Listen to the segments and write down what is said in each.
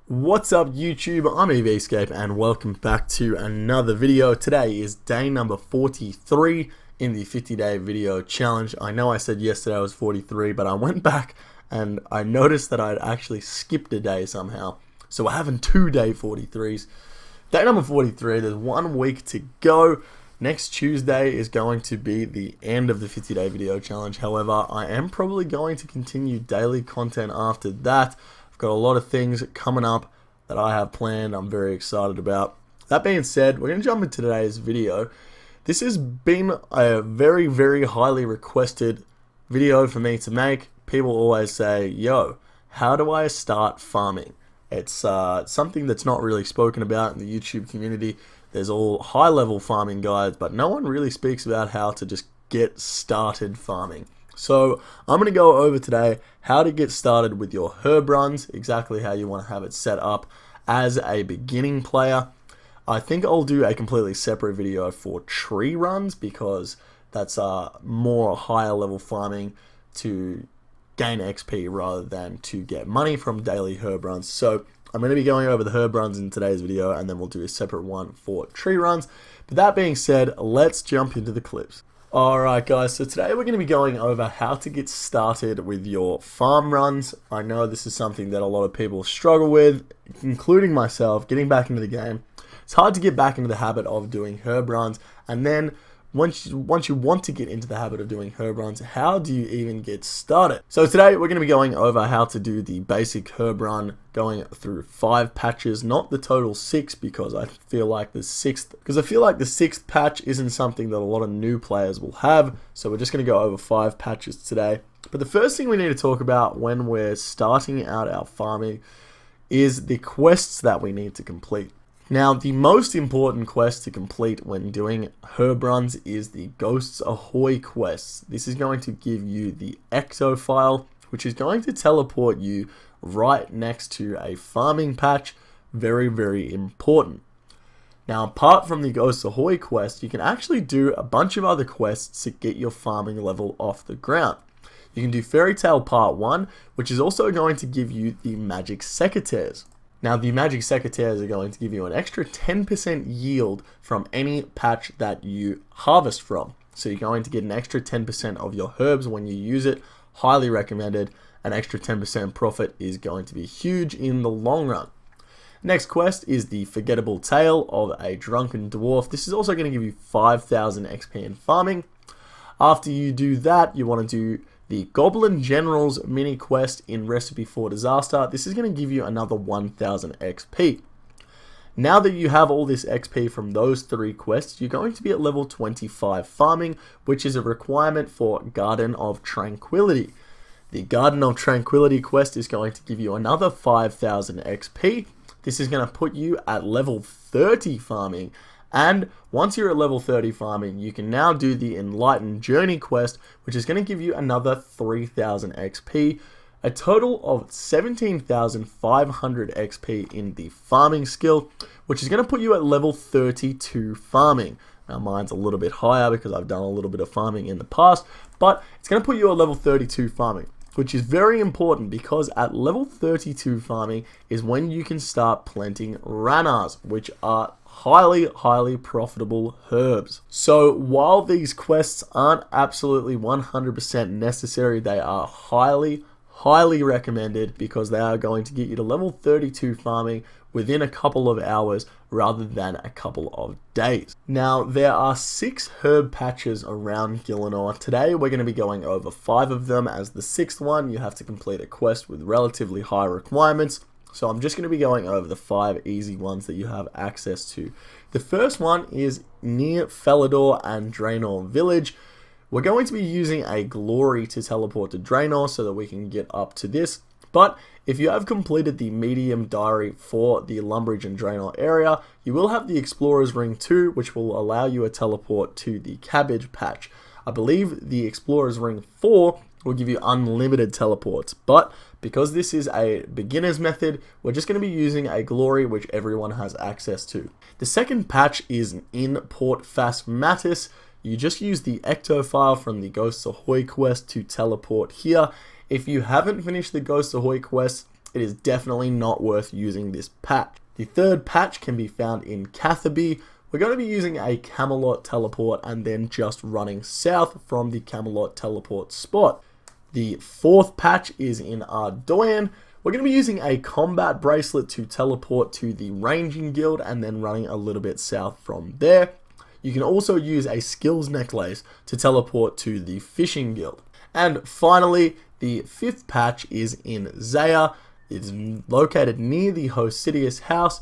What's up YouTube, I'm EVscape and welcome back to another video. Today is day number 43 in the 50-day video challenge. I know I said yesterday I was 43, but I went back and I noticed that I'd actually skipped a day somehow. So we're having 2 day 43s. Day number 43, there's 1 week to go. Next Tuesday is going to be the end of the 50-day video challenge. However, I am probably going to continue daily content after that. I've got a lot of things coming up that I have planned I'm very excited about. That being said, we're going to jump into today's video. This has been a very highly requested video for me to make. People always say, yo, how do I start farming? It's something that's not really spoken about in the YouTube community. There's all high-level farming guides, but no one really speaks about how to just get started farming. So I'm going to go over today how to get started with your herb runs, exactly how you want to have it set up as a beginning player. I think I'll do a completely separate video for tree runs because that's more higher level farming to gain XP rather than to get money from daily herb runs. So I'm going to be going over the herb runs in today's video and then we'll do a separate one for tree runs. But that being said, let's jump into the clips. Alright guys, so today we're going to be going over how to get started with your farm runs. I know this is something that a lot of people struggle with, including myself, getting back into the game. It's hard to get back into the habit of doing herb runs, and then once you want to get into the habit of doing herb runs, how do you even get started? So today we're going to be going over how to do the basic herb run, going through 5 patches, not the total 6, because I feel like the sixth patch isn't something that a lot of new players will have. So we're just going to go over 5 patches today. But the first thing we need to talk about when we're starting out our farming is the quests that we need to complete. Now, the most important quest to complete when doing herb runs is the Ghosts Ahoy quest. This is going to give you the Ecto file, which is going to teleport you right next to a farming patch. Very important. Now, apart from the Ghosts Ahoy quest, you can actually do a bunch of other quests to get your farming level off the ground. You can do Fairy Tale Part 1, which is also going to give you the Magic Secateurs. Now, the Magic Secateurs are going to give you an extra 10% yield from any patch that you harvest from. So you're going to get an extra 10% of your herbs when you use it. Highly recommended. An extra 10% profit is going to be huge in the long run. Next quest is the Forgettable Tale of a Drunken Dwarf. This is also going to give you 5,000 XP in farming. After you do that, you want to do the Goblin General's mini quest in Recipe for Disaster. This is going to give you another 1000 XP. Now that you have all this XP from those 3 quests, you're going to be at level 25 farming, which is a requirement for Garden of Tranquility. The Garden of Tranquility quest is going to give you another 5000 XP. This is going to put you at level 30 farming. And once you're at level 30 farming, you can now do the Enlightened Journey quest, which is going to give you another 3000 XP, a total of 17,500 XP in the farming skill, which is going to put you at level 32 farming. Now mine's a little bit higher because I've done a little bit of farming in the past, but it's going to put you at level 32 farming, which is very important because at level 32 farming is when you can start planting Ranarrs, which are highly profitable herbs. So while these quests aren't absolutely 100% necessary, they are highly recommended because they are going to get you to level 32 farming within a couple of hours rather than a couple of days. Now, there are 6 herb patches around Gielinor. Today we're going to be going over 5 of them. As the 6th one, you have to complete a quest with relatively high requirements. So I'm just going to be going over the 5 easy ones that you have access to. The first one is near Felidor and Draenor Village. We're going to be using a glory to teleport to Draenor so that we can get up to this. But if you have completed the medium diary for the Lumbridge and Draenor area, you will have the Explorer's Ring 2, which will allow you a teleport to the Cabbage Patch. I believe the Explorer's Ring 4 will give you unlimited teleports, but because this is a beginner's method, we're just going to be using a glory which everyone has access to. The second patch is in Port Phasmatis. You just use the Ecto file from the Ghosts Ahoy quest to teleport here. If you haven't finished the Ghosts Ahoy quest, it is definitely not worth using this patch. The third patch can be found in Catherby. We're going to be using a Camelot teleport and then just running south from the Camelot teleport spot. The fourth patch is in Ardoyan. We're going to be using a combat bracelet to teleport to the ranging guild and then running a little bit south from there. You can also use a skills necklace to teleport to the fishing guild. And finally, the fifth patch is in Zeah. It's located near the Hosidius house.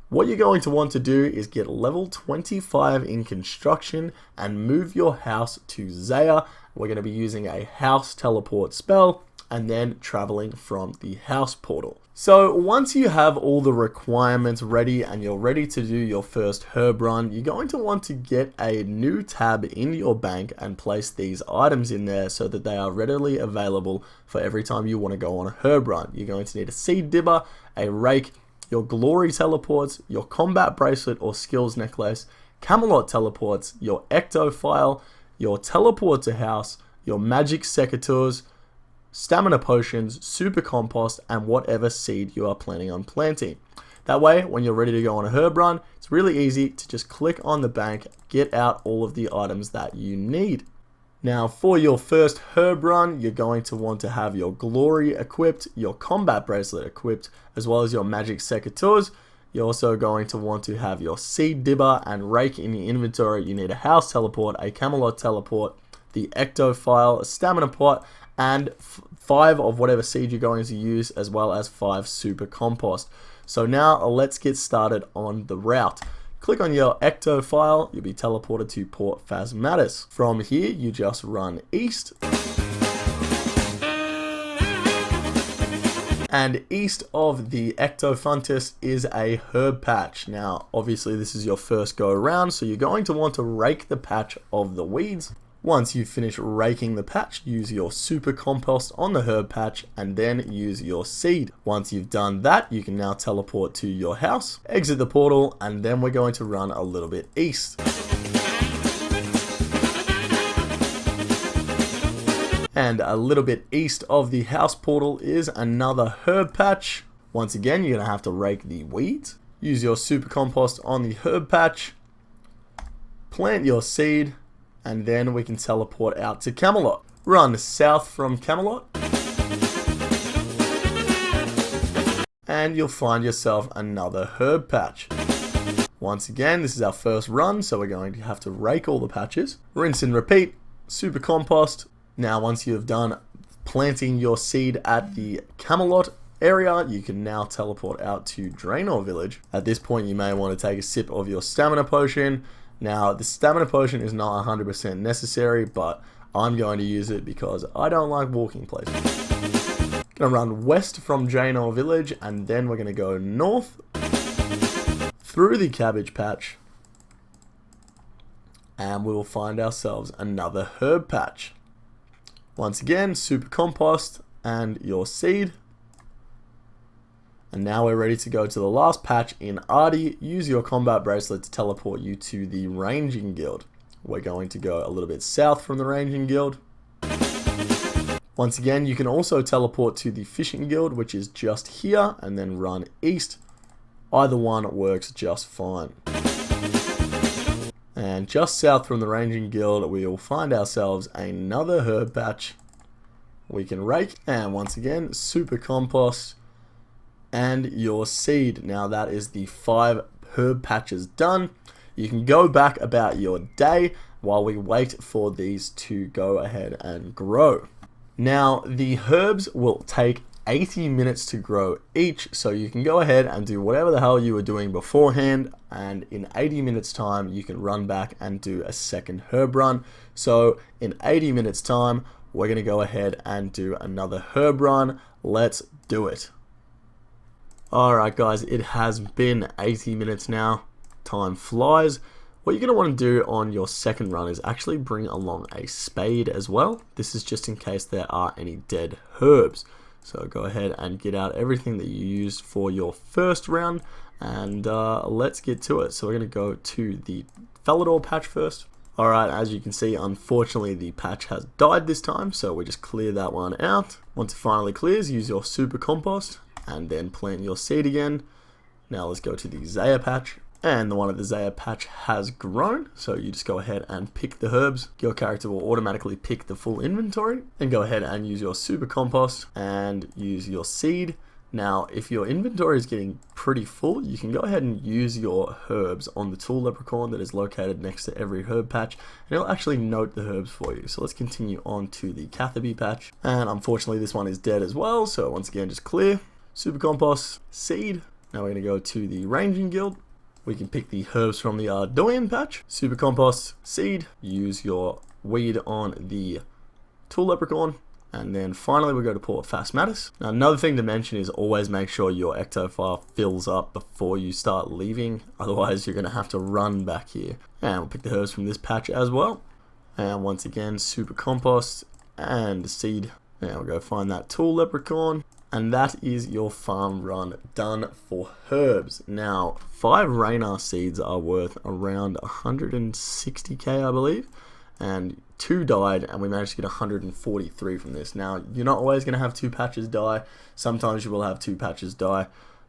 What you're going to want to do is get level 25 in construction and move your house to Zeah. We're going to be using a house teleport spell and then traveling from the house portal. So once you have all the requirements ready and you're ready to do your first herb run, you're going to want to get a new tab in your bank and place these items in there so that they are readily available for every time you want to go on a herb run. You're going to need a seed dibber, a rake, your glory teleports, your combat bracelet or skills necklace, Camelot teleports, your ecto file, your teleport to house, your magic secateurs, stamina potions, super compost, and whatever seed you are planning on planting. That way, when you're ready to go on a herb run, it's really easy to just click on the bank, get out all of the items that you need. Now, for your first herb run, you're going to want to have your glory equipped, your combat bracelet equipped, as well as your magic secateurs. You're also going to want to have your seed dibber and rake in your inventory. You need a house teleport, a Camelot teleport, the ecto file, a stamina pot, and 5 of whatever seed you're going to use, as well as 5 super compost. So now let's get started on the route. Click on your ecto file, you'll be teleported to Port Phasmatis. From here, you just run east. And east of the Ectofuntus is a herb patch. Now, obviously this is your first go around, so you're going to want to rake the patch of the weeds. Once you finish raking the patch, use your super compost on the herb patch and then use your seed. Once you've done that, you can now teleport to your house, exit the portal, and then we're going to run a little bit east. And a little bit east of the house portal is another herb patch. Once again, you're going to have to rake the weeds. Use your super compost on the herb patch. Plant your seed. And then we can teleport out to Camelot. Run south from Camelot. And you'll find yourself another herb patch. Once again, this is our first run, so we're going to have to rake all the patches. Rinse and repeat. Super compost. Now, once you have done planting your seed at the Camelot area, you can now teleport out to Draenor Village. At this point, you may want to take a sip of your stamina potion. Now, the stamina potion is not 100% necessary, but I'm going to use it because I don't like walking places. Gonna run west from Draenor Village, and then we're gonna go north through the cabbage patch, and we will find ourselves another herb patch. Once again, super compost and your seed. And now we're ready to go to the last patch in Ardi. Use your combat bracelet to teleport you to the ranging guild. We're going to go a little bit south from the ranging guild. Once again, you can also teleport to the fishing guild, which is just here, and then run east. Either one works just fine. And just south from the ranging guild, we will find ourselves another herb patch. We can rake, and once again, super compost and your seed. Now that is the 5 herb patches done. You can go back about your day while we wait for these to go ahead and grow. Now the herbs will take 80 minutes to grow each, so you can go ahead and do whatever the hell you were doing beforehand, and in 80 minutes time you can run back and do a second herb run. So in 80 minutes time we're going to go ahead and do another herb run. Let's do it. Alright guys, it has been 80 minutes now. Time flies. What you're going to want to do on your second run is actually bring along a spade as well. This is just in case there are any dead herbs. So go ahead and get out everything that you used for your first round, and let's get to it. So we're going to go to the Falador patch first. Alright, as you can see, unfortunately the patch has died this time, so we just clear that one out. Once it finally clears, use your super compost, and then plant your seed again. Now let's go to the Zaya patch, and the one at the Zaya patch has grown, so you just go ahead and pick the herbs. Your character will automatically pick the full inventory, and go ahead and use your super compost and use your seed. Now, if your inventory is getting pretty full, you can go ahead and use your herbs on the tool leprechaun that is located next to every herb patch, and it'll actually note the herbs for you. So let's continue on to the Catherby patch, and unfortunately this one is dead as well, so once again just clear, super compost, seed. Now we're going to go to the ranging guild. We can pick the herbs from the Ardoyan patch, super compost, seed, use your weed on the tool leprechaun. And then finally we go to Port Phasmattus. Now another thing to mention is always make sure your ectofile fills up before you start leaving, otherwise you're going to have to run back here. And we'll pick the herbs from this patch as well. And once again, super compost and seed. Now we'll go find that tool leprechaun. And that is your farm run done for herbs. Now 5 Raynar seeds are worth around 160k I believe. And 2 died, and we managed to get 143 from this. Now, you're not always going to have 2 patches die. Sometimes you will have 2 patches die.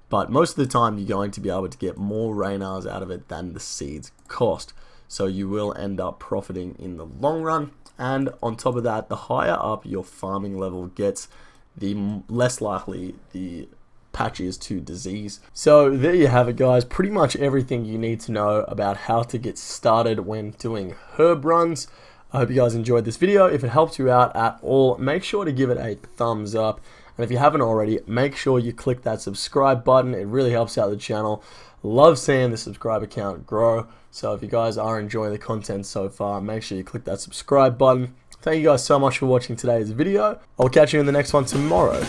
But most of the time, you're going to be able to get more Raynars out of it than the seeds cost. So you will end up profiting in the long run. And on top of that, the higher up your farming level gets, the less likely the patch is to disease. So there you have it, guys. Pretty much everything you need to know about how to get started when doing herb runs. I hope you guys enjoyed this video. If it helped you out at all, make sure to give it a thumbs up. And if you haven't already, make sure you click that subscribe button. It really helps out the channel. Love seeing the subscriber count grow. So if you guys are enjoying the content so far, make sure you click that subscribe button. Thank you guys so much for watching today's video. I'll catch you in the next one tomorrow.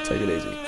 Take it easy.